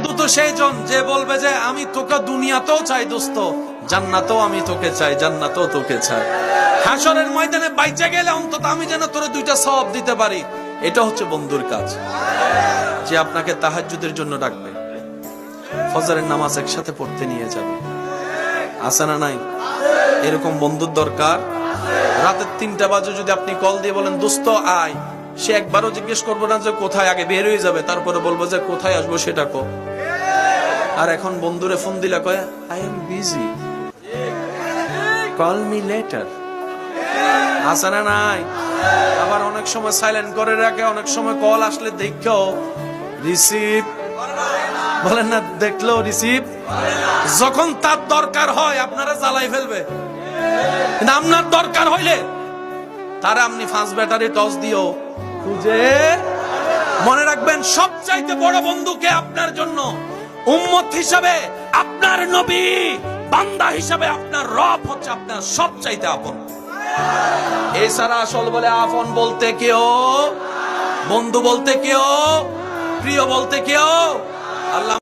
বন্ধু তো সেই জন যে বলবে যে আমি তোকে দুনিয়াতেও চাই দোস্ত, জান্নাতেও আমি তোকে চাই, জান্নাতেও তোকে চাই। হাসরের ময়দানে বাইচে গেলে অন্তত আমি যেন তোরে দুইটা সওয়াব দিতে পারি। এটা হচ্ছে বন্ধুর কাজ, যে আপনাকে তাহাজ্জুদের জন্য ডাকবে, ফজরের নামাজ একসাথে পড়তে নিয়ে যাবে। আছে না নাই? এরকম বন্ধুর দরকার। রাতের 3টা বাজে যদি আপনি কল দিয়ে বলেন দোস্ত আয়, সে একবারও জিজ্ঞেস করবো না যে কোথায়, আগে বের হয়ে যাবে, তারপরে বলবো যে কোথায় আসবো সেটা কো। আর এখন বন্ধুরে ফোন দিলে কয় I am busy, call me letter. আছে না নাই? আবার অনেক সময় সাইলেন্ট করে রাখে, অনেক সময় কল আসলে দেখেও রিসিভ বলেন না, দেখলেও রিসিভ। যখন তার দরকার হয় আপনারা জ্বালাই ফেলবে, কিন্তু আপনার দরকার হইলে তারা আপনি 5 ব্যাটারি টস দিও খুঁজে। মনে রাখবেন সবচাইতে বড় বন্ধুকে আপনার জন্য উম্মত হিসাবে আপনার নবী, বান্দা হিসাবে আপনার রব হচ্ছে আপনার সবচাইতে আপন। এছাড়া আসল বলে আপন বলতে কেউ, বন্ধু বলতে কেউ, প্রিয় বলতে কেউ আল্লাহ